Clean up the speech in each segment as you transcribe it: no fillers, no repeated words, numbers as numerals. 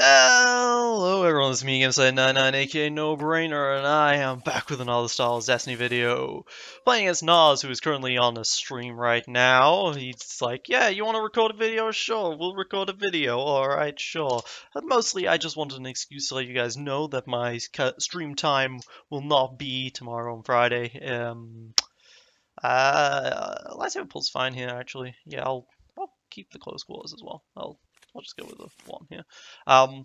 Hello everyone, it's me, Gameslayer99, aka No Brainer, and I am back with another Star Wars Destiny video. Playing as Gnars, who is currently on a stream right now. He's like, yeah, you want to record a video? Sure, we'll record a video. Alright, sure. But mostly, I just wanted an excuse to let you guys know that my stream time will not be tomorrow on Friday. Lightsaber pull's fine here, actually. Yeah, I'll keep the close quarters as well. I'll just go with the one here.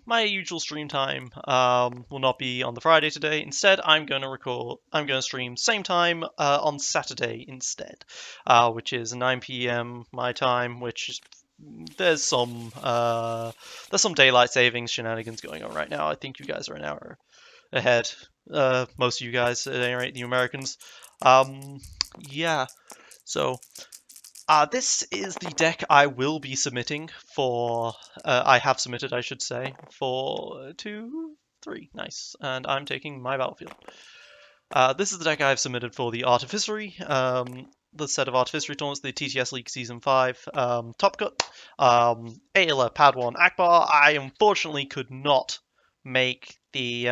My usual stream time will not be on the Friday today. Instead, I'm going to stream same time on Saturday instead, which is 9 p.m. my time. Which is, there's some daylight savings shenanigans going on right now. I think you guys are an hour ahead. Most of you guys, at any rate, the Americans. Yeah. So. This is the deck I will be submitting for, I have submitted, I should say, for 2, 3, nice, and I'm taking my battlefield. This is the deck I've submitted for the Artificery, the set of Artificery tournaments, the TTS League Season 5, Top Cut, Ayla, Padawan, Akbar. I unfortunately could not make the,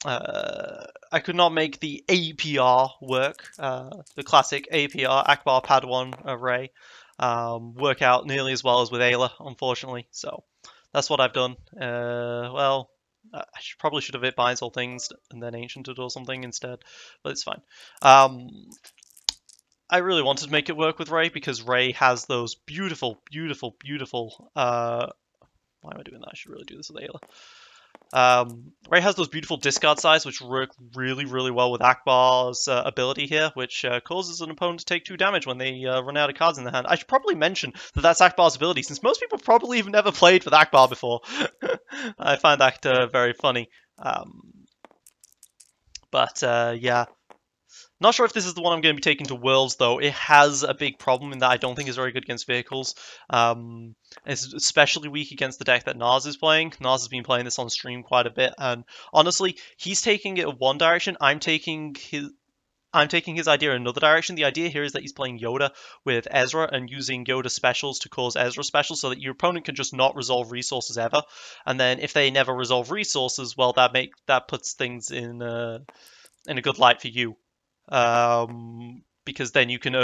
I could not make the APR work, the classic APR Akbar Padawan array work out nearly as well as with Ayla, unfortunately. So that's what I've done. Well, I probably should have hit Binds All Things and then Anciented or something instead, but it's fine. I really wanted to make it work with Ray because Ray has those beautiful, beautiful, beautiful. Why am I doing that? I should really do this with Ayla. Ray has those beautiful discard sides which work really, really well with Akbar's ability here, which causes an opponent to take 2 damage when they run out of cards in their hand. I should probably mention that that's Akbar's ability, since most people probably have never played with Akbar before. I find that very funny. Yeah. Not sure if this is the one I'm going to be taking to Worlds, though. It has a big problem in that I don't think it's very good against vehicles. It's especially weak against the deck that Gnars is playing. Gnars has been playing this on stream quite a bit, and honestly, he's taking it in one direction. I'm taking his idea in another direction. The idea here is that he's playing Yoda with Ezra and using Yoda specials to cause Ezra specials so that your opponent can just not resolve resources ever. And then if they never resolve resources, well, that puts things in a good light for you. Because then you can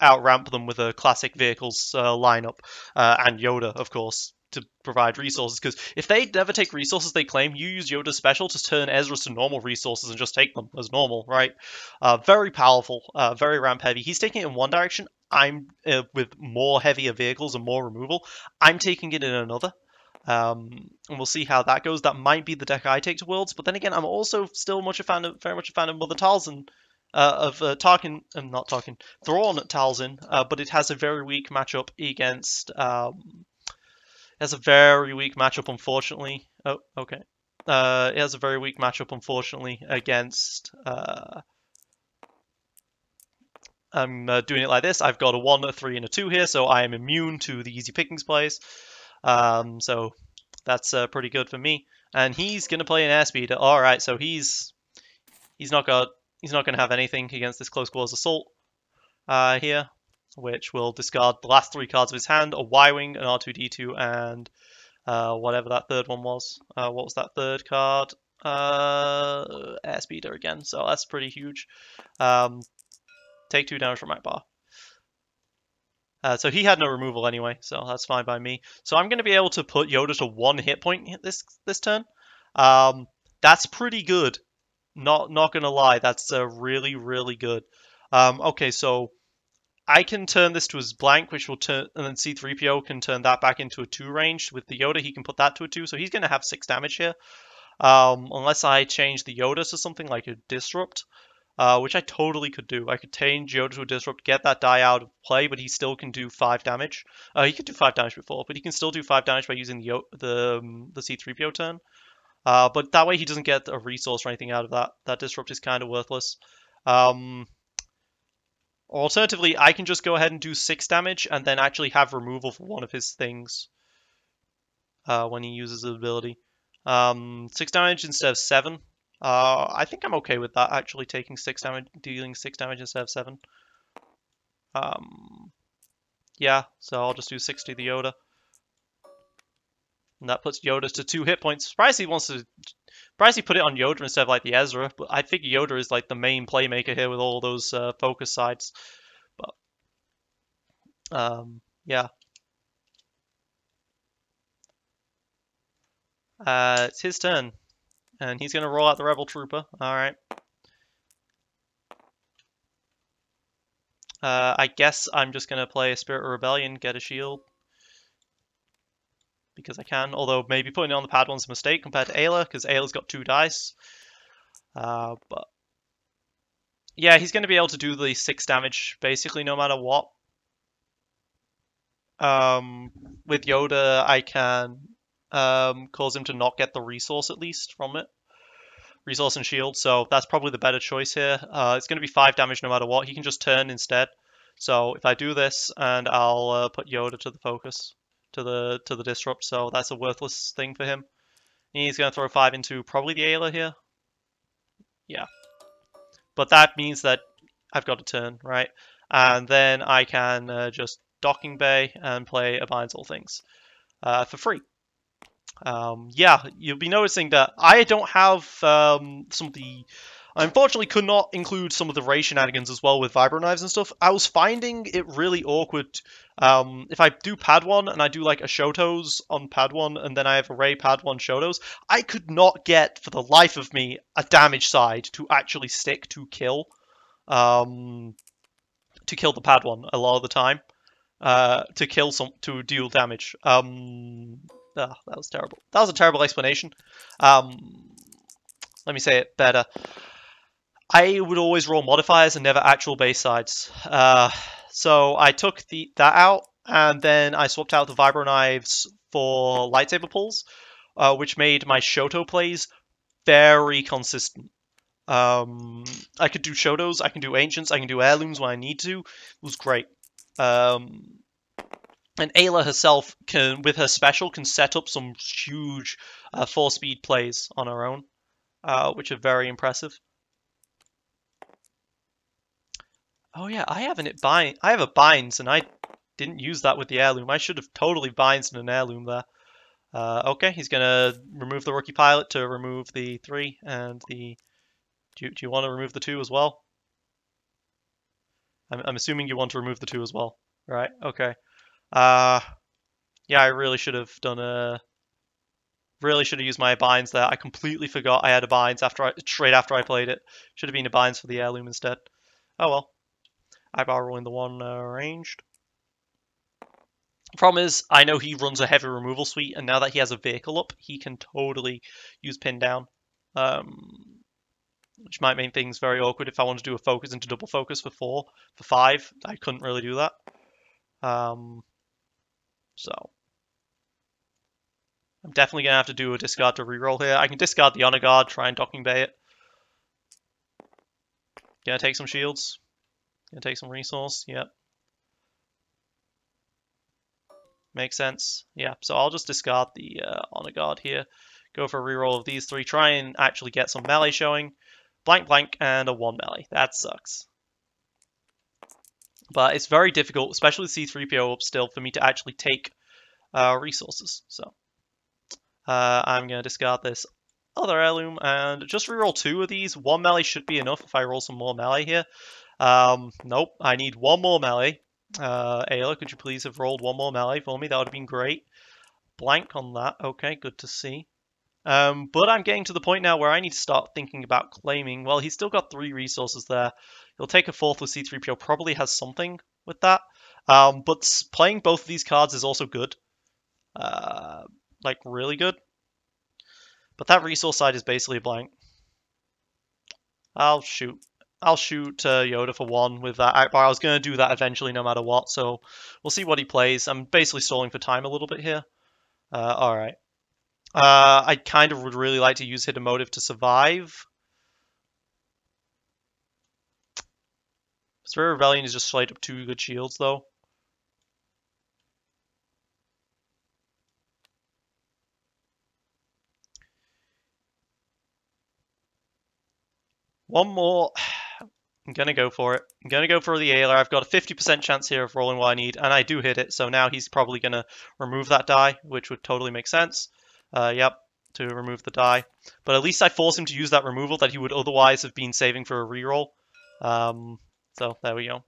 out-ramp them with a classic vehicles lineup, and Yoda, of course, to provide resources. Because if they never take resources they claim, you use Yoda's special to turn Ezra's to normal resources and just take them as normal, right? Very powerful, very ramp heavy. He's taking it in one direction. I'm with more heavier vehicles and more removal. I'm taking it in another. And we'll see how that goes. That might be the deck I take to Worlds, but then again, I'm also still very much a fan of Mother Talzin. Thrawn Talzin, but it has a very weak matchup against. It has a very weak matchup, unfortunately. Oh, okay. It has a very weak matchup, unfortunately, against. I'm doing it like this. I've got a 1, a 3, and a 2 here, so I am immune to the easy pickings plays. So that's pretty good for me. And he's gonna play an airspeeder. All right, so he's not going to have anything against this close quarters assault here, which will discard the last 3 cards of his hand: a Y-wing, an R2D2, and whatever that third one was. What was that third card? Airspeeder again. So that's pretty huge. Take 2 damage from Akbar. So he had no removal anyway, so that's fine by me. So I'm going to be able to put Yoda to 1 hit point this turn. That's pretty good. Not gonna lie, that's really, really good. Okay, so I can turn this to his blank, which will turn, and then C-3PO can turn that back into a 2 range. With the Yoda, he can put that to a 2, so he's gonna have 6 damage here. Unless I change the Yoda to something like a Disrupt, which I totally could do. I could change Yoda to a Disrupt, get that die out of play, but he still can do 5 damage. He could do 5 damage before, but he can still do 5 damage by using the C-3PO turn. But that way he doesn't get a resource or anything out of that. That Disrupt is kind of worthless. Alternatively, I can just go ahead and do 6 damage and then actually have removal for one of his things when he uses his ability. 6 damage instead of 7. I think I'm okay with that, actually taking 6 damage, dealing 6 damage instead of 7. Yeah, so I'll just do 60 the Yoda. And that puts Yoda to 2 hit points. Surprised he put it on Yoda instead of like the Ezra, but I think Yoda is like the main playmaker here with all those focus sides. But yeah. It's his turn. And he's going to roll out the Rebel Trooper. Alright. I guess I'm just going to play a Spirit of Rebellion, get a shield. Because I can. Although maybe putting it on the pad one's a mistake compared to Ayla, because Ayla's got 2 dice. But yeah, he's going to be able to do the 6 damage, basically, no matter what. With Yoda, I can cause him to not get the resource, at least, from it. Resource and shield, so that's probably the better choice here. It's going to be 5 damage no matter what. He can just turn instead. So if I do this, and I'll put Yoda to the focus, to the disrupt, so that's a worthless thing for him. He's going to throw 5 into probably the Ayla here. Yeah. But that means that I've got a turn, right? And then I can just docking bay and play Abines All Things for free. Yeah, you'll be noticing that I don't have some of the... I unfortunately could not include some of the Ray shenanigans as well with Vibro Knives and stuff. I was finding it really awkward. If I do Pad 1 and I do like a Shotos on Pad 1 and then I have a Ray Pad 1 Shotos, I could not get, for the life of me, a damage side to actually stick to kill. To kill the Pad 1 a lot of the time. To deal damage. That was terrible. That was a terrible explanation. Let me say it better. I would always roll modifiers and never actual base sides. So I took that out, and then I swapped out the Vibro Knives for lightsaber pulls, which made my Shoto plays very consistent. I could do Shotos, I can do Ancients, I can do Heirlooms when I need to. It was great. And Ayla herself can, with her special, can set up some huge 4-speed plays on her own, which are very impressive. Oh yeah, I have a binds, and I didn't use that with the heirloom. I should have totally binds and an heirloom there. Okay, he's gonna remove the rookie pilot to remove the 3 and the. Do you want to remove the 2 as well? I'm assuming you want to remove the 2 as well, right? Okay. Yeah, I really should have done a. Really should have used my binds there. I completely forgot I had a binds straight after I played it. Should have been a binds for the heirloom instead. Oh well. Eyebrow rolling the 1 ranged. Problem is, I know he runs a heavy removal suite, and now that he has a vehicle up, he can totally use pin down. Which might make things very awkward if I want to do a focus into double focus for 4. For 5, I couldn't really do that. So I'm definitely going to have to do a discard to reroll here. I can discard the Honor Guard, try and docking bay it. Gonna take some shields. Gonna take some resource, yep. Makes sense. Yeah, so I'll just discard the Honor Guard here. Go for a reroll of these 3. Try and actually get some melee showing. Blank, blank, and a 1 melee. That sucks. But it's very difficult, especially with C-3PO up still, for me to actually take resources. So I'm going to discard this other heirloom and just reroll 2 of these. 1 melee should be enough if I roll some more melee here. Nope, I need 1 more melee. Ayla, could you please have rolled 1 more melee for me? That would have been great. Blank on that. Okay, good to see. But I'm getting to the point now where I need to start thinking about claiming. Well, he's still got 3 resources there. He'll take a 4th with C-3PO, probably has something with that. But playing both of these cards is also good. Like, really good. But that resource side is basically a blank. I'll shoot Yoda for 1 with that. I was going to do that eventually no matter what, so we'll see what he plays. I'm basically stalling for time a little bit here. Alright. I kind of would really like to use Hidden Motive to survive. Spirit Rebellion is just straight up 2 good shields, though. One more. I'm going to go for it. I'm going to go for the Ailer. I've got a 50% chance here of rolling what I need, and I do hit it, so now he's probably going to remove that die, which would totally make sense. Yep, to remove the die. But at least I force him to use that removal that he would otherwise have been saving for a reroll. So there we go.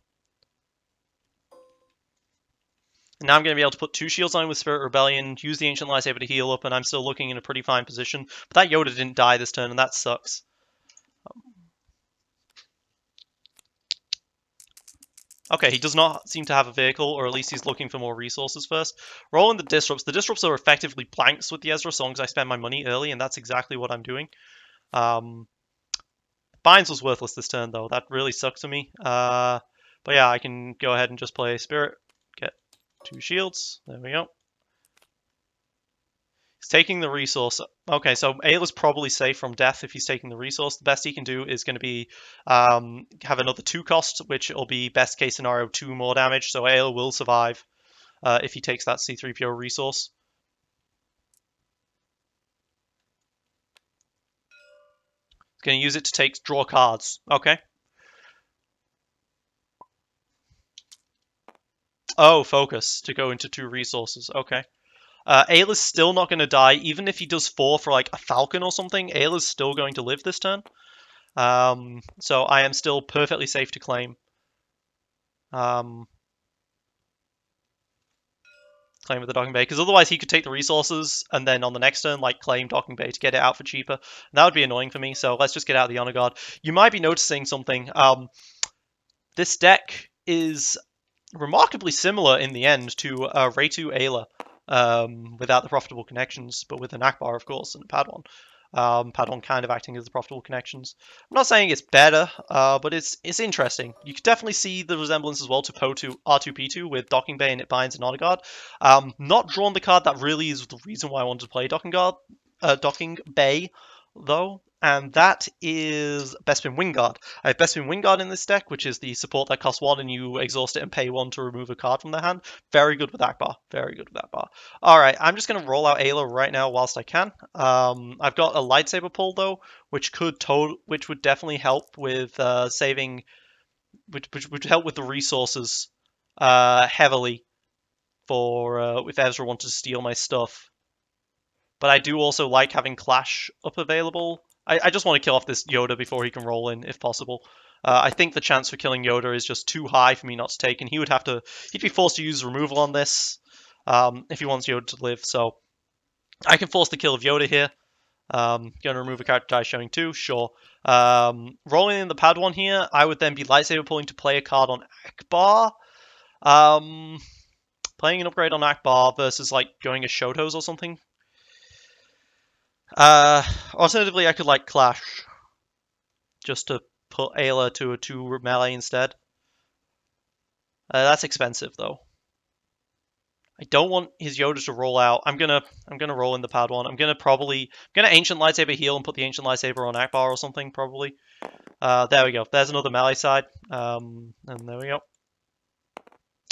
And now I'm going to be able to put 2 shields on with Spirit Rebellion, use the Ancient Lightsaber to heal up, and I'm still looking in a pretty fine position. But that Yoda didn't die this turn, and that sucks. Okay, he does not seem to have a vehicle, or at least he's looking for more resources first. Rolling the Disrupts. The Disrupts are effectively blanks with the Ezra, so long as I spend my money early, and that's exactly what I'm doing. Binds was worthless this turn, though. That really sucks to me. But yeah, I can go ahead and just play Spirit, get 2 shields. There we go. He's taking the resource. Okay, so Ayla's probably safe from death if he's taking the resource. The best he can do is going to be have another 2 cost, which will be best case scenario 2 more damage. So Ayla will survive if he takes that C-3PO resource. He's going to use it to draw cards. Okay. Oh, focus to go into 2 resources. Okay. Ayla's still not going to die, even if he does 4 for like a Falcon or something. Ayla's still going to live this turn. So I am still perfectly safe to claim. Claim with the docking bay, because otherwise he could take the resources and then on the next turn, like, claim docking bay to get it out for cheaper. And that would be annoying for me, so let's just get out the Honor Guard. You might be noticing something. This deck is remarkably similar in the end to Ratu Ayla. Without the profitable connections, but with an Akbar, of course, and a Padawan. Padawan kind of acting as the profitable connections. I'm not saying it's better, but it's interesting. You could definitely see the resemblance as well to R2P2 with Docking Bay and it binds an Honor Guard. Not drawn the card that really is the reason why I wanted to play Docking Bay, though. And that is Bespin Wingguard. I have Bespin Wingguard in this deck, which is the support that costs 1 and you exhaust it and pay 1 to remove a card from their hand. Very good with Akbar. Very good with Akbar. Alright, I'm just going to roll out Ayla right now whilst I can. I've got a lightsaber pull, though, which would definitely help with saving... Which would help with the resources heavily for if Ezra wanted to steal my stuff. But I do also like having Clash up available. I just want to kill off this Yoda before he can roll in, if possible. I think the chance for killing Yoda is just too high for me not to take, and he'd be forced to use removal on this if he wants Yoda to live. So I can force the kill of Yoda here. Going to remove a character die showing 2, sure. Rolling in the Padawan here, I would then be lightsaber pulling to play a card on Akbar. Playing an upgrade on Akbar versus like going a Shotos or something. Alternatively, I could like Clash just to put Ayla to a 2 melee instead. That's expensive though. I don't want his Yoda to roll out. I'm gonna roll in the Padawan. I'm gonna Ancient Lightsaber heal and put the Ancient Lightsaber on Akbar or something probably. There we go. There's another melee side. And there we go.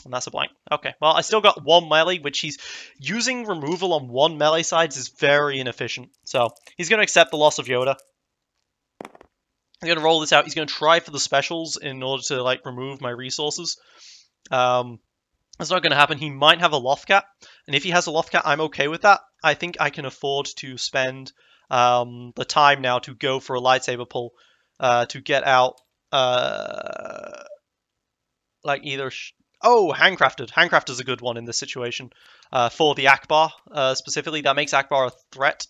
And that's a blank. Okay, well, I still got 1 melee, which he's using removal on 1 melee sides is very inefficient. So he's going to accept the loss of Yoda. I'm going to roll this out. He's going to try for the specials in order to like remove my resources. That's not going to happen. He might have a Lothcat, and if he has a Lothcat, I'm okay with that. I think I can afford to spend the time now to go for a lightsaber pull to get out like either... Oh, Handcrafted. Handcrafted is a good one in this situation. For the Akbar, specifically. That makes Akbar a threat.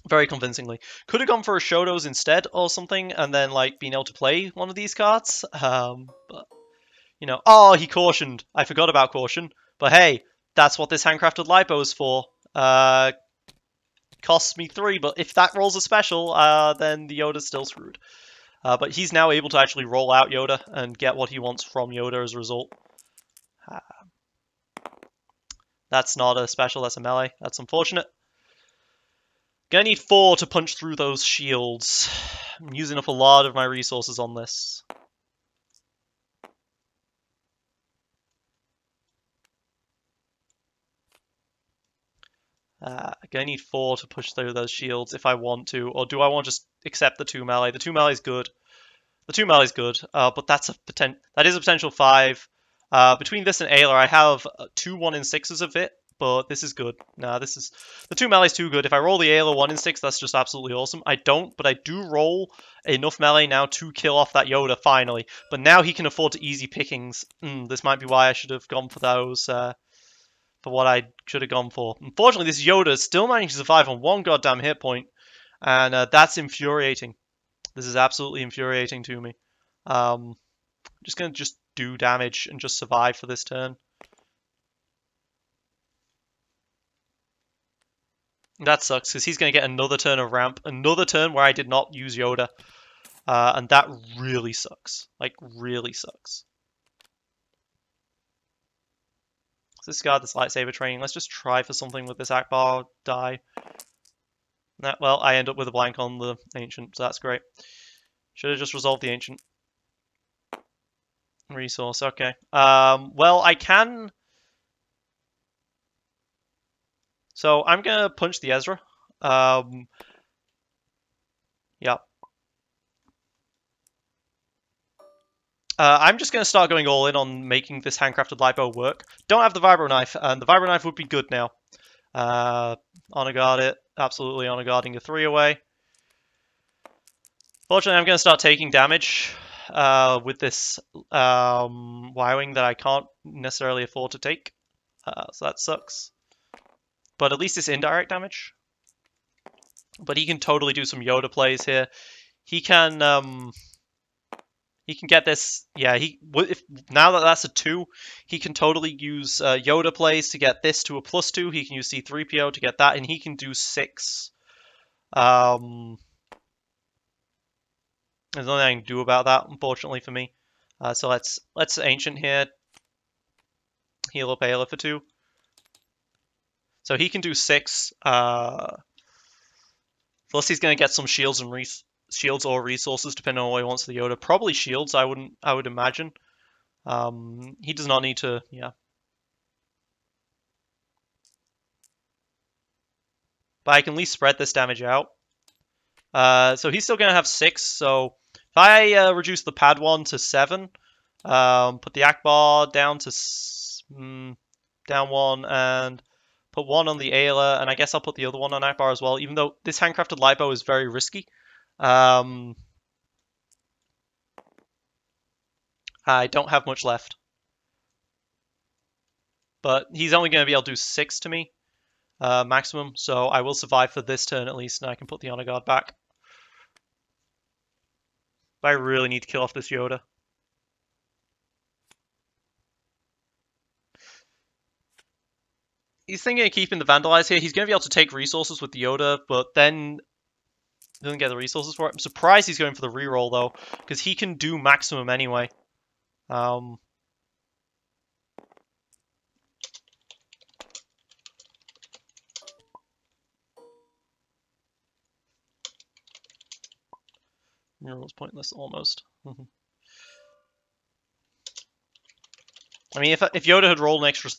Very convincingly. Could have gone for a Shotos instead or something, and then, like, being able to play one of these cards. But, you know... Oh, he Cautioned. I forgot about Caution. But hey, that's what this Handcrafted Lipo is for. Costs me 3, but if that rolls a special, then the Yoda's still screwed. But he's now able to actually roll out Yoda and get what he wants from Yoda as a result. That's not a special, that's a melee. That's unfortunate. Gonna need 4 to punch through those shields. I'm using up a lot of my resources on this. Gonna need 4 to push through those shields if I want to, or do I want to just accept the 2 melee? The 2 melee is good. The 2 melee is good, but that is a potential 5. Between this and Ayla, I have 2 1-in-6s of it, but this is good. Nah, the 2 melee is too good. If I roll the Ayla 1-in-6, that's just absolutely awesome. I don't, but I do roll enough melee now to kill off that Yoda finally. But now he can afford to easy pickings. This might be why I should have gone for those. For what I should have gone for. Unfortunately, this Yoda still managed to survive on 1 goddamn hit point, and that's infuriating. This is absolutely infuriating to me. I'm just going to do damage and just survive for this turn. That sucks, because he's going to get another turn of ramp, another turn where I did not use Yoda. And that really sucks. Like, really sucks. Let's discard this lightsaber training. Let's just try for something with this Akbar die. Well, I end up with a blank on the Ancient, so that's great. Should have just resolved the Ancient. Resource, okay. Well, I can... So, I'm going to punch the Ezra. Yeah. I'm just going to start going all in on making this handcrafted lipo work. Don't have the vibro knife, and the vibro knife would be good now. Honor guard it. Absolutely honor guarding a 3 away. Fortunately, I'm going to start taking damage with this wiring that I can't necessarily afford to take. So that sucks. But at least it's indirect damage. But he can totally do some Yoda plays here. He can get this. Yeah, now that that's a 2, he can totally use Yoda plays to get this to a +2. He can use C-3PO to get that, and he can do 6. There's nothing I can do about that, unfortunately for me. So let's Ancient here. Heal up Ayla for 2. So he can do 6. Plus he's going to get some shields and shields or resources depending on what he wants for the Yoda. Probably shields, I would imagine. He does not need to, yeah. But I can at least spread this damage out. So he's still going to have 6. So if I reduce the Padawan to 7, put the Akbar down to down 1, and put 1 on the Ayla, and I guess I'll put the other one on Akbar as well, even though this handcrafted lipo is very risky. I don't have much left. But he's only going to be able to do 6 to me, maximum, so I will survive for this turn at least, and I can put the Honor Guard back. But I really need to kill off this Yoda. He's thinking of keeping the Vandalize here. He's going to be able to take resources with the Yoda, but then he doesn't get the resources for it. I'm surprised he's going for the reroll, though, because he can do maximum anyway. Reroll's pointless, almost. I mean, if Yoda had rolled an extra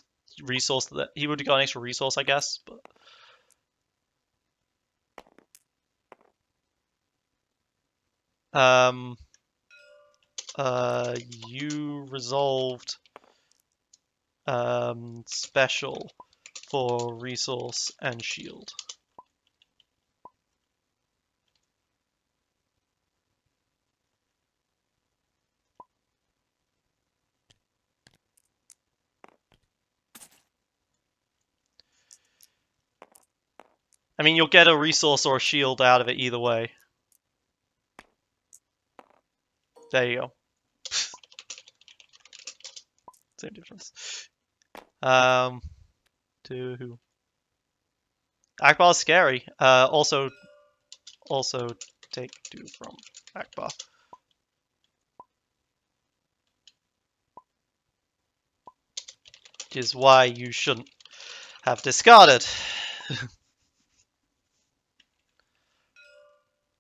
resource, that he would have got an extra resource, I guess. But you resolved special for resource and shield. I mean, you'll get a resource or a shield out of it either way. There you go. Same difference. To who? Akbar's scary. Also take 2 from Akbar. Which is why you shouldn't have discarded.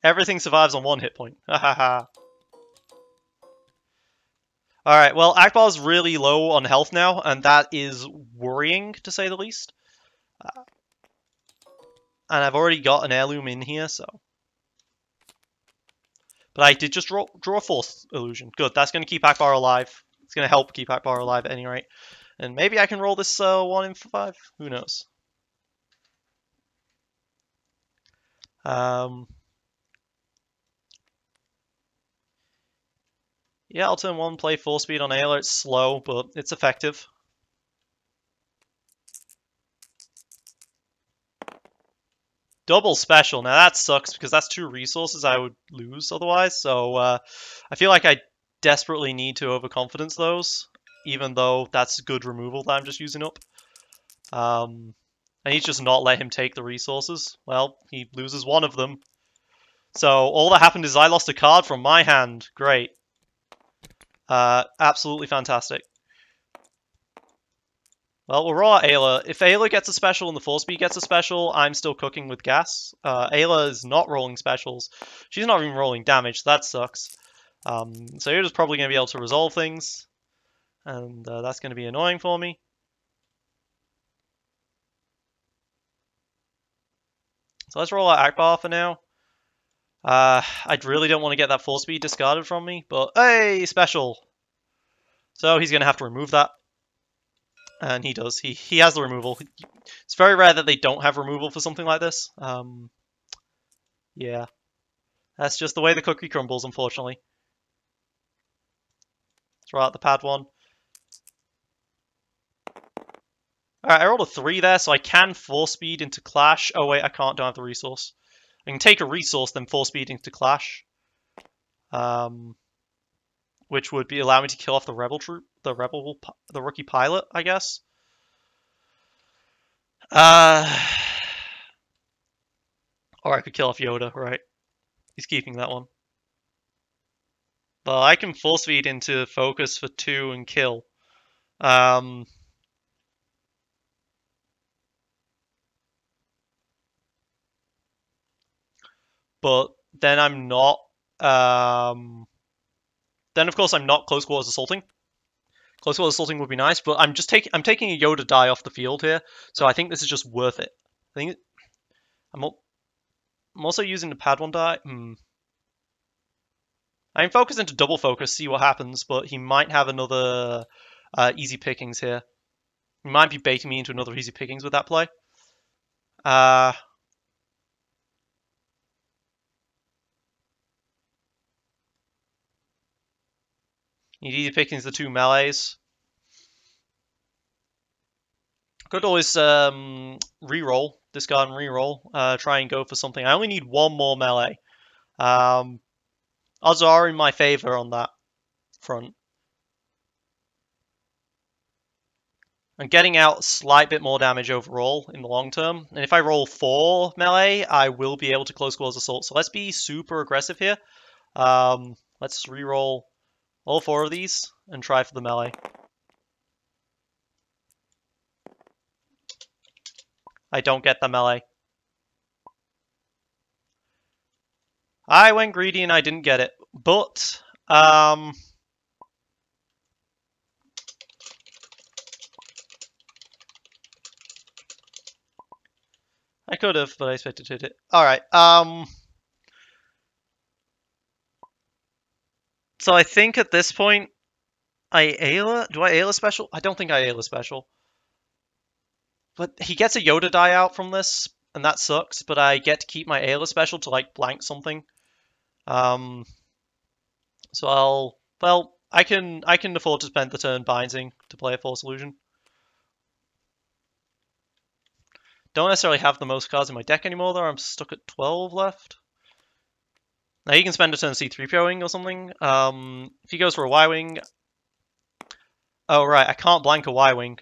Everything survives on 1 hit point. Hahaha. Alright, well, Akbar's really low on health now, and that is worrying, to say the least. and I've already got an heirloom in here, so. But I did just draw a fourth illusion. Good, that's going to keep Akbar alive. It's going to help keep Akbar alive at any rate. And maybe I can roll this 1 in 5. Who knows? Yeah, I'll turn 1, play 4 speed on Ayla. It's slow, but it's effective. Double special. Now that sucks because that's 2 resources I would lose otherwise. So I feel like I desperately need to overconfidence those, even though that's good removal that I'm just using up. I need to just not let him take the resources. Well, he loses 1 of them. So all that happened is I lost a card from my hand. Great. Absolutely fantastic. Well, we'll roll out Ayla. If Ayla gets a special and the 4-speed gets a special, I'm still cooking with gas. Ayla is not rolling specials. She's not even rolling damage, so that sucks. So you're just probably going to be able to resolve things. And that's going to be annoying for me. So let's roll out Akbar for now. I really don't want to get that 4-speed discarded from me, but hey, special! So he's going to have to remove that. And he does. He has the removal. It's very rare that they don't have removal for something like this. Yeah. That's just the way the cookie crumbles, unfortunately. Throw out the pad 1. Alright, I rolled a 3 there, so I can 4-speed into Clash. Oh wait, I can't, don't have the resource. I can take a resource, then 4-speed into Clash. Which would be allow me to kill off the rebel troop, the rookie pilot, I guess. Or I could kill off Yoda, right? He's keeping that one. But I can 4-speed into focus for 2 and kill. But then I'm not. Then of course I'm not close quarters assaulting. Close quarters assaulting would be nice, but I'm taking a Yoda die off the field here, so I think this is just worth it. I think I'm also using the pad 1 die. I can focus into double focus, see what happens, but he might have another easy pickings here. He might be baiting me into another easy pickings with that play. Need easy pickings the 2 melees. Could always re-roll, discard and re-roll, try and go for something. I only need 1 more melee. Odds are in my favor on that front. I'm getting out a slight bit more damage overall in the long term. And if I roll 4 melee, I will be able to close quarters assault. So let's be super aggressive here. Let's re-roll all 4 of these and try for the melee. I don't get the melee. I went greedy and I didn't get it. But, I could have, but I expected to hit it. Alright, so I think at this point, do I Ayla special? I don't think I Ayla special. But he gets a Yoda die out from this, and that sucks, but I get to keep my Ayla special to, like, blank something. So I can afford to spend the turn binding to play a Force Illusion. Don't necessarily have the most cards in my deck anymore, though. I'm stuck at 12 left. Now you can spend a turn C-3POing or something. If he goes for a Y-Wing... Oh, right, I can't blank a Y-Wing.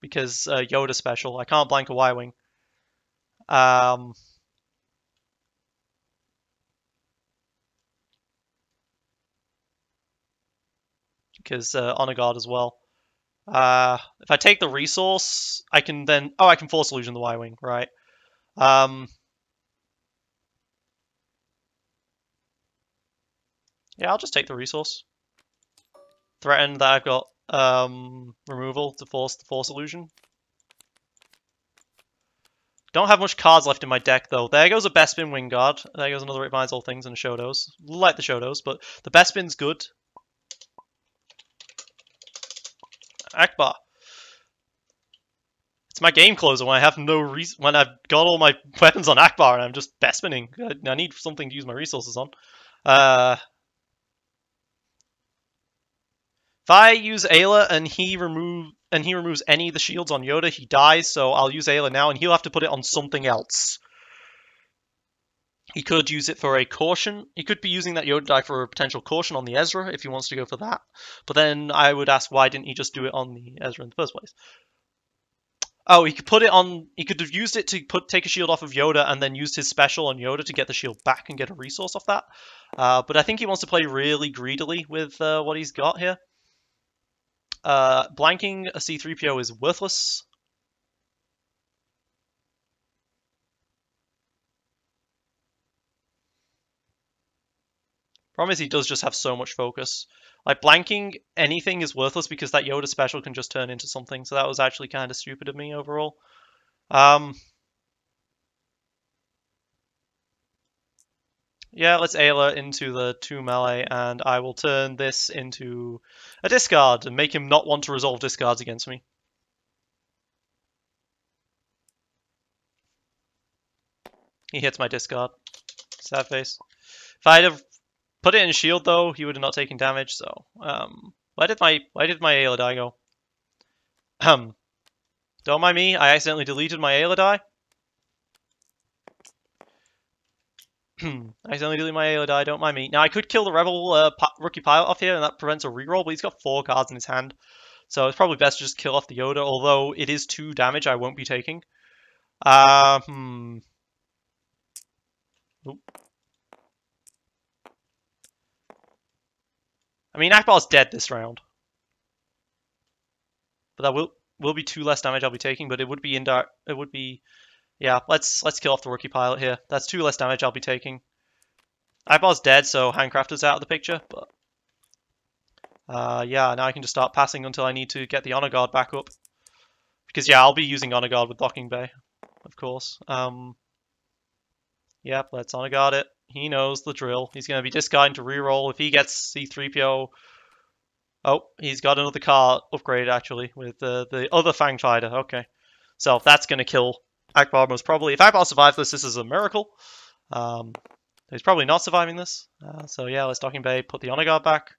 Because Yoda special. I can't blank a Y-Wing. Because Honor Guard as well. If I take the resource, I can then... Oh, I can Force Illusion the Y-Wing, right. Yeah, I'll just take the resource. Threaten that I've got removal to force the Force Illusion. Don't have much cards left in my deck, though. There goes a Bespin Wingguard. There goes another Revise All Things and a Shodos. Like the Shodos, but the Bespin's good. Akbar. It's my game closer when I have no reason, when I've got all my weapons on Akbar and I'm just Bespinning. I need something to use my resources on. If I use Ayla and he removes any of the shields on Yoda, he dies, so I'll use Ayla now, and he'll have to put it on something else. He could use it for a caution. He could be using that Yoda die for a potential caution on the Ezra if he wants to go for that. But then I would ask, why didn't he just do it on the Ezra in the first place? Oh, he could put it on. He could have used it to take a shield off of Yoda and then used his special on Yoda to get the shield back and get a resource off that. But I think he wants to play really greedily with what he's got here. Blanking a C-3PO is worthless. Problem is he does just have so much focus. Like, blanking anything is worthless because that Yoda special can just turn into something. So that was actually kind of stupid of me overall. Yeah, let's Ayla into the 2 melee, and I will turn this into a discard and make him not want to resolve discards against me. He hits my discard. Sad face. If I'd have put it in shield though, he would have not taken damage, so why did my Ayla die go? Don't mind me, I accidentally deleted my Ayla die. I accidentally deleted my Ayla die, don't mind me. Now I could kill the Rebel rookie pilot off here and that prevents a reroll, but he's got 4 cards in his hand. So it's probably best to just kill off the Yoda, although it is 2 damage I won't be taking. Oop. I mean, Akbar's dead this round. But that will be 2 less damage I'll be taking, but it would be indirect. It would be, yeah. Let's kill off the rookie pilot here. That's 2 less damage I'll be taking. Akbar's dead, so Handcrafter's out of the picture. But yeah, now I can just start passing until I need to get the Honor Guard back up. Because yeah, I'll be using Honor Guard with Docking Bay, of course. Yep, let's Honor Guard it. He knows the drill. He's going to be discarding to reroll. If he gets C-3PO... Oh, he's got another car upgrade, actually, with the other Fang Fighter. Okay. So that's going to kill Akbar most probably. If Akbar survives this, this is a miracle. He's probably not surviving this. So yeah, let's Docking Bay, put the Honor Guard back.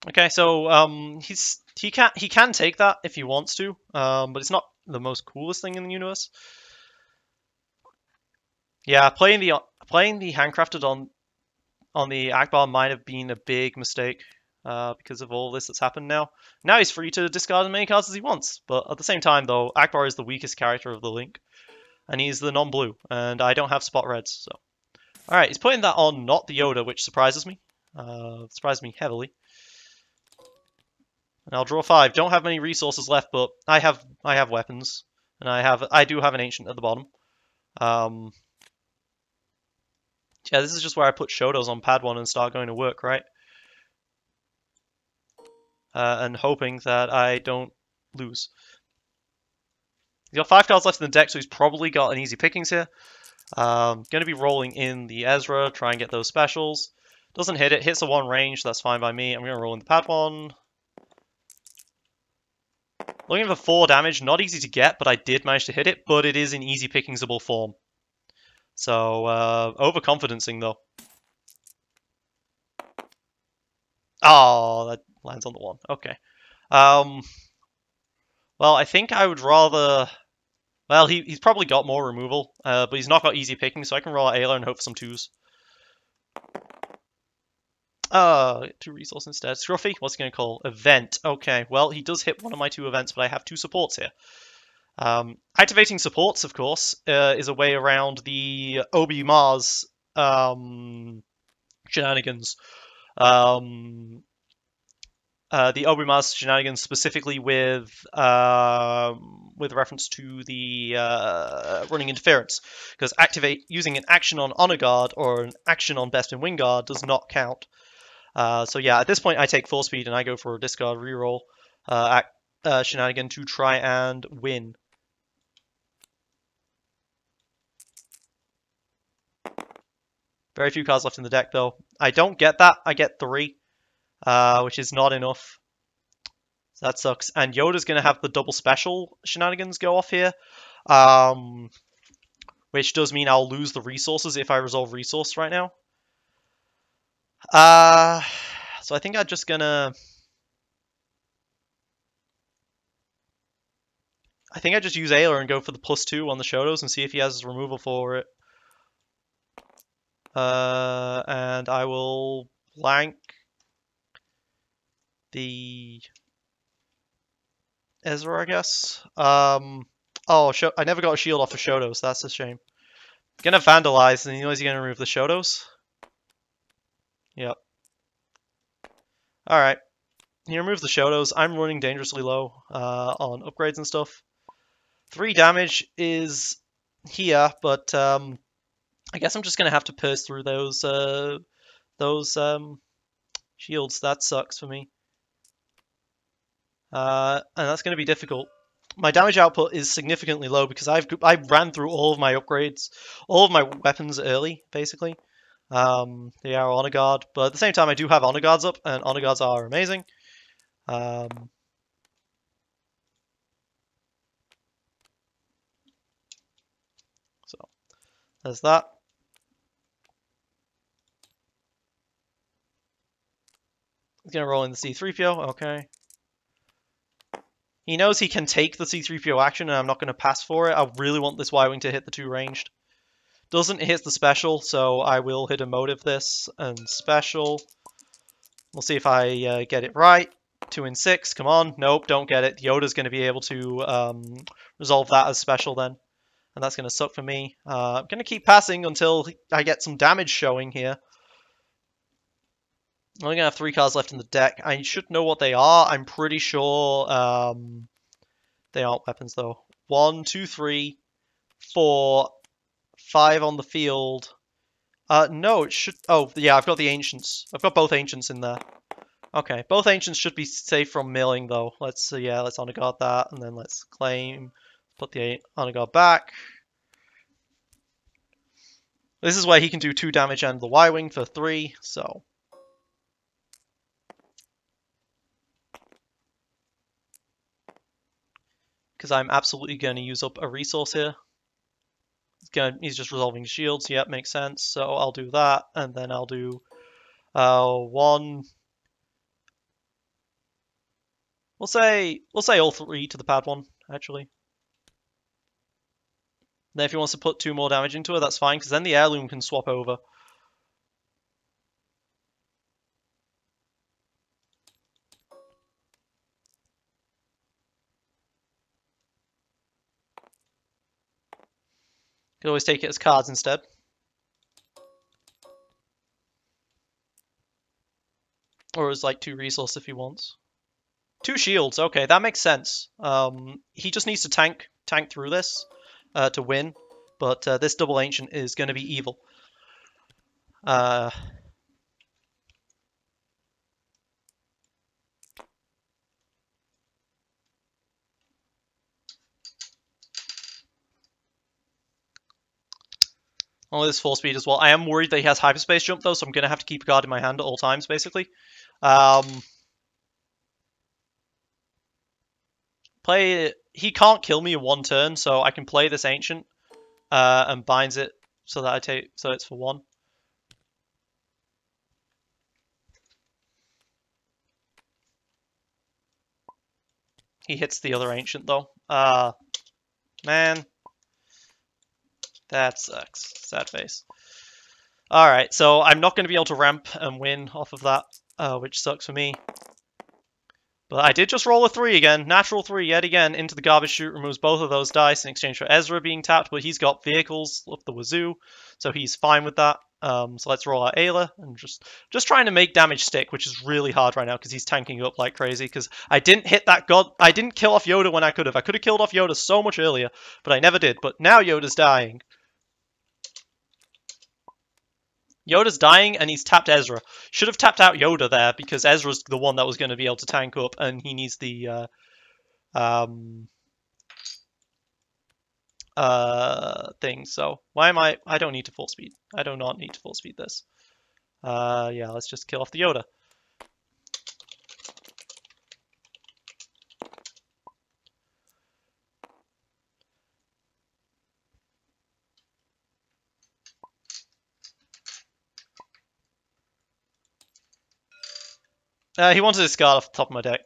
Okay, so he can take that if he wants to, but it's not the most coolest thing in the universe. Yeah, playing the Handcrafted on the Akbar might have been a big mistake because of all this that's happened now. Now he's free to discard as many cards as he wants, but at the same time though, Akbar is the weakest character of the Link, and he's the non-blue, and I don't have spot reds, so. Alright, he's putting that on not the Yoda, which surprises me. Surprised me heavily. And I'll draw 5. Don't have many resources left, but I have weapons, and I do have an ancient at the bottom. Yeah, this is just where I put Shodos on pad 1 and start going to work, right? And hoping that I don't lose. He's got 5 cards left in the deck, so he's probably got an easy pickings here. Going to be rolling in the Ezra, try and get those specials. Doesn't hit it, hits a 1 range, that's fine by me. I'm going to roll in the pad 1. Looking for 4 damage, not easy to get, but I did manage to hit it, but it is in easy pickingsable form. So, overconfidencing though. Oh, that lands on the 1. Okay. Well, I think I would rather... Well, he's probably got more removal, but he's not got easy picking, so I can roll out Ayla and hope for some 2s. 2 resource instead. Scruffy, what's he going to call? Event. Okay, well, he does hit one of my 2 events, but I have 2 supports here. Activating supports, of course, is a way around the Obi-Mars shenanigans. The Obi-Mars shenanigans specifically with reference to the running interference, because using an action on Honor Guard or an action on Bespin Wingguard does not count. So yeah, at this point I take 4 speed and I go for a discard reroll shenanigan to try and win. Very few cards left in the deck though. I don't get that. I get 3, which is not enough. So that sucks. And Yoda's going to have the double special shenanigans go off here. Which does mean I'll lose the resources if I resolve resource right now. So I think I'm just gonna... I think I just use Ayla and go for the +2 on the Shotos and see if he has his removal for it. And I will blank the Ezra, I guess. Oh, I never got a shield off of Shotos. That's a shame. Gonna Vandalize, and he knows he's gonna remove the Shotos. Yep. Alright. He removes the Shotos. I'm running dangerously low on upgrades and stuff. 3 damage is here, but I guess I'm just gonna have to pierce through those shields. That sucks for me. And that's gonna be difficult. My damage output is significantly low because I ran through all of my upgrades, all of my weapons early, basically. They are Honor Guard, but at the same time I do have Honor Guards up, and Honor Guards are amazing. So there's that. He's gonna roll in the C3PO, okay. He knows he can take the C3PO action, and I'm not going to pass for it. I really want this Y-Wing to hit the 2 ranged. Doesn't hit the special, so I will hit a motive this, and special. We'll see if I get it right. 2 and 6, come on. Nope, don't get it. Yoda's going to be able to resolve that as special then. And that's going to suck for me. I'm going to keep passing until I get some damage showing here. I'm only going to have 3 cards left in the deck. I should know what they are. I'm pretty sure they aren't weapons, though. 1, 2, 3, 4, 5 on the field. No, it should... Oh, yeah, I've got the Ancients. I've got both Ancients in there. Okay, both Ancients should be safe from milling, though. Let's Honor Guard that, and then let's claim. Put the Honor Guard back. This is where he can do 2 damage and the Y-Wing for 3, so... Because I'm absolutely going to use up a resource here. He's just resolving shields. Yep, makes sense. So I'll do that, and then I'll do 1. We'll say all 3 to the pad 1, actually. Then if he wants to put 2 more damage into it, that's fine, because then the heirloom can swap over. Could always take it as cards instead. Or as like 2 resource if he wants. 2 shields, okay, that makes sense. He just needs to tank through this to win, but this double ancient is going to be evil. Only this 4 speed as well. I am worried that he has hyperspace jump though, so I'm going to have to keep a guard in my hand at all times, basically. He can't kill me in 1 turn, so I can play this ancient and binds it so that it's for 1. He hits the other ancient though. Man. That sucks. Sad face. Alright, so I'm not going to be able to ramp and win off of that, which sucks for me. But I did just roll a 3 again. Natural 3 yet again into the garbage chute. Removes both of those dice in exchange for Ezra being tapped, but he's got vehicles up the wazoo, so he's fine with that. So let's roll out Ayla and just trying to make damage stick, which is really hard right now because he's tanking up like crazy. Because I didn't hit that god. I didn't kill off Yoda when I could have. I could have killed off Yoda so much earlier, but I never did. But now Yoda's dying. Yoda's dying, and he's tapped Ezra. Should have tapped out Yoda there, because Ezra's the one that was going to be able to tank up, and he needs the thing. So why am I don't need to full speed. I do not need to full speed this. Yeah, let's just kill off the Yoda. He wanted to discard off the top of my deck.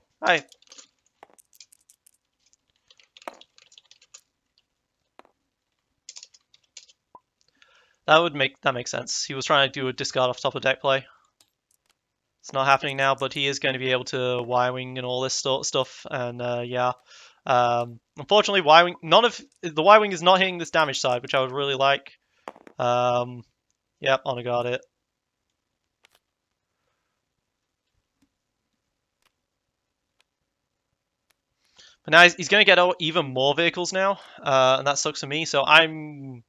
That makes sense. He was trying to do a discard off top of deck play. It's not happening now, but he is going to be able to Y-wing and all this stuff. And yeah, unfortunately, Y-wing. None of the Y-wing is not hitting this damage side, which I would really like. Yep, honor guard it. But now he's going to get even more vehicles now, and that sucks for me. So I don't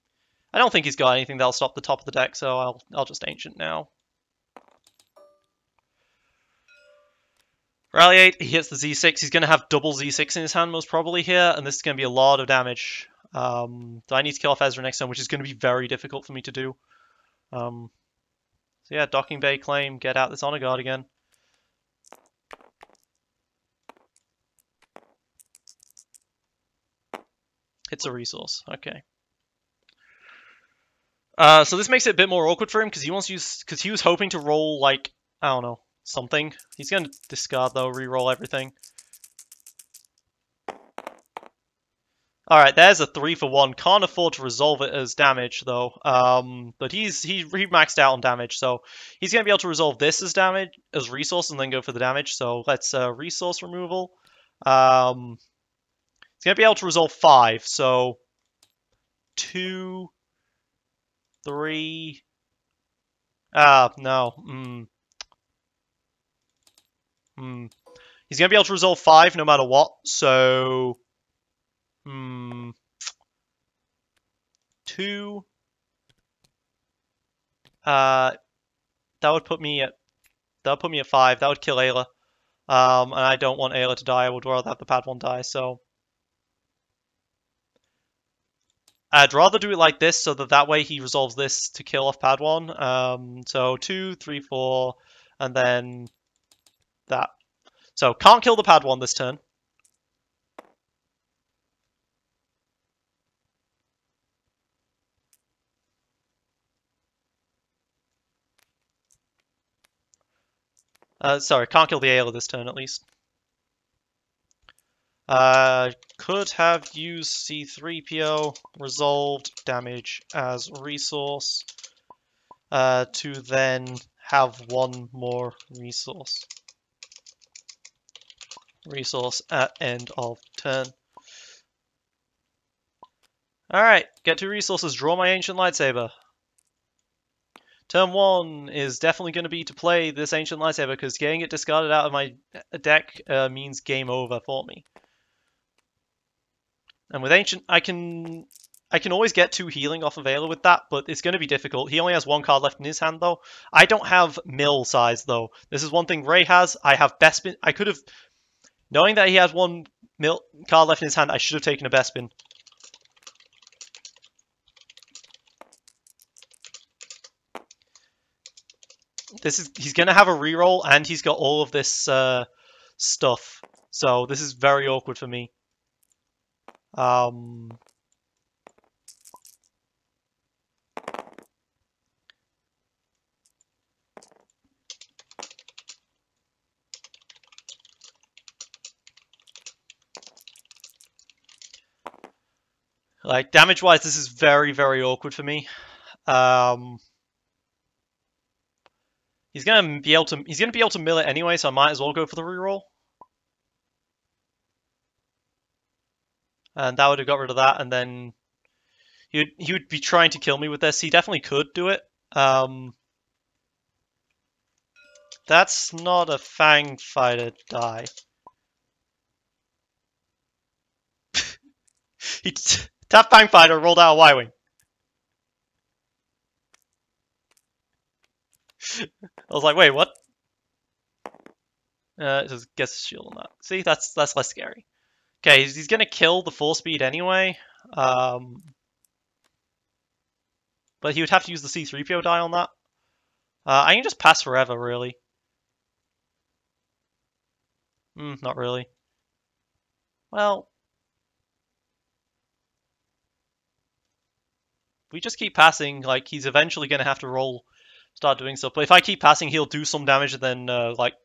think he's got anything that'll stop the top of the deck. So I'll just Ancient now. Ralliate, he hits the Z6. He's going to have double Z6 in his hand most probably here, and this is going to be a lot of damage. So I need to kill off Ezra next turn, which is going to be very difficult for me to do. So yeah, Docking Bay claim, get out this honor guard again. It's a resource, okay. So this makes it a bit more awkward for him because he was hoping to roll like, I don't know, something. He's going to discard though, re-roll everything. Alright, there's a 3-for-1. Can't afford to resolve it as damage though. But he maxed out on damage, so he's going to be able to resolve this as damage, as resource, and then go for the damage. So let's resource removal. He's going to be able to resolve 5, so 2, 3. No. He's going to be able to resolve 5 no matter what, so 2. That would put me at 5. That would kill Ayla. And I don't want Ayla to die. I would rather have the Padawan die, so I'd rather do it like this so that way he resolves this to kill off Padawan. So 2, 3, 4, and then that. So can't kill the Padawan this turn. Sorry, can't kill the Ayla this turn at least. Could have used C3PO, resolved damage as resource, to then have one more resource. Resource at end of turn. Alright, get 2 resources, draw my Ancient Lightsaber. Turn 1 is definitely going to be to play this Ancient Lightsaber, because getting it discarded out of my deck means game over for me. And with Ancient, I can always get 2 healing off of Ayla with that, but it's going to be difficult. He only has 1 card left in his hand, though. I don't have mill size, though. This is one thing Rey has. I have Bespin. I could have... Knowing that he has 1 mill card left in his hand, I should have taken a Bespin. He's going to have a reroll, and he's got all of this stuff. So this is very awkward for me. Like, damage-wise, this is very, very awkward for me. He's gonna be able to mill it anyway, so I might as well go for the reroll. And that would have got rid of that, and then he would be trying to kill me with this. He definitely could do it. That's not a Fang fighter die. He tapped Fang fighter, rolled out a Y-wing. I was like, wait, what? It just gets a shield on that. See, that's less scary. Okay, he's gonna kill the 4-speed anyway. But he would have to use the C-3PO die on that. I can just pass forever, really. Not really. Well, we just keep passing, like, he's eventually going to have to start doing stuff. But if I keep passing, he'll do some damage and then, like,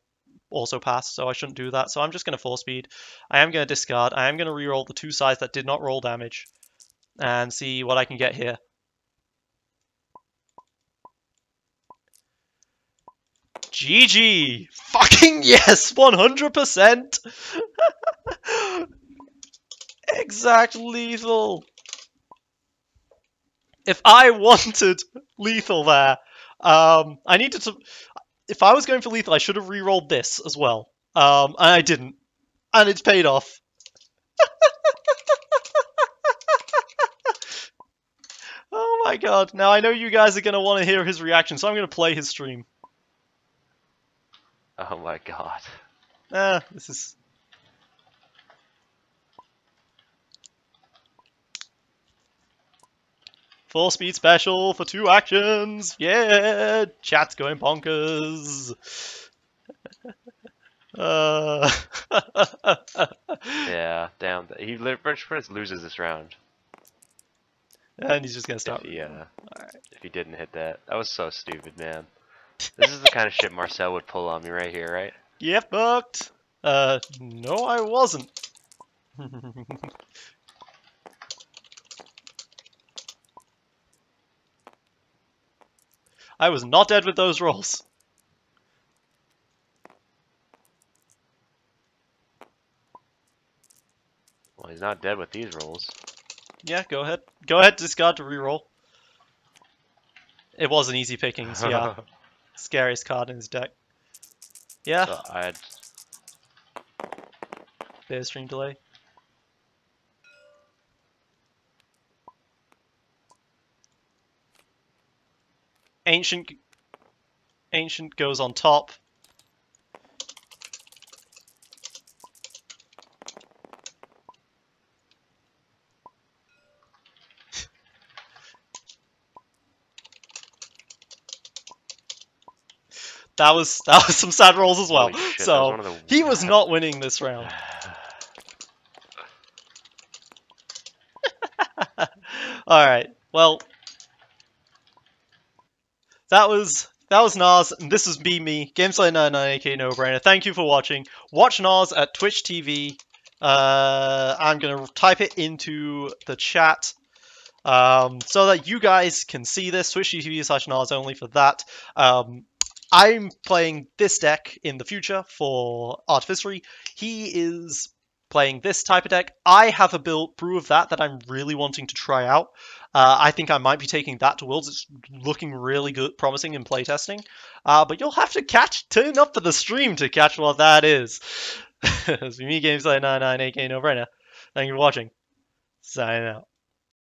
also pass, so I shouldn't do that. So I'm just going to 4-speed. I am going to discard. I am going to reroll the 2 sides that did not roll damage and see what I can get here. GG! Fucking yes! 100%! Exact lethal! If I wanted lethal there, I needed to... If I was going for lethal, I should have re-rolled this as well. And I didn't. And it's paid off. Oh my god. Now I know you guys are going to want to hear his reaction, so I'm going to play his stream. Oh my god. This is... Full speed special for 2 actions. Yeah, chat's going bonkers. Yeah, damn. He pretty much loses this round. And he's just gonna stop. If he didn't hit that. That was so stupid, man. This is the kind of shit Marcel would pull on me right here, right? Yep, booked. No, I wasn't. I was not dead with those rolls. Well, he's not dead with these rolls. Yeah, go ahead. Go ahead, discard to reroll. It was an easy pickings, yeah. Scariest card in his deck. Yeah. So I'd... Bear stream delay. Ancient goes on top. That was some sad rolls as well. Shit, so he was not winning this round. All right. Well, that was Gnars, and this has been me, Gameslayer 99, aka No Brainer. Thank you for watching. Watch Gnars at Twitch TV. I'm gonna type it into the chat so that you guys can see this. Twitch TV/GnarsOnly for that. I'm playing this deck in the future for Artificery. He is playing this type of deck. I have a brew of that I'm really wanting to try out. I think I might be taking that to Worlds. It's looking really good, promising in playtesting. But you'll have to turn up for the stream to catch what that is. It's me, Gameslayer 99, aka No Brainer. Thank you for watching. Signing out.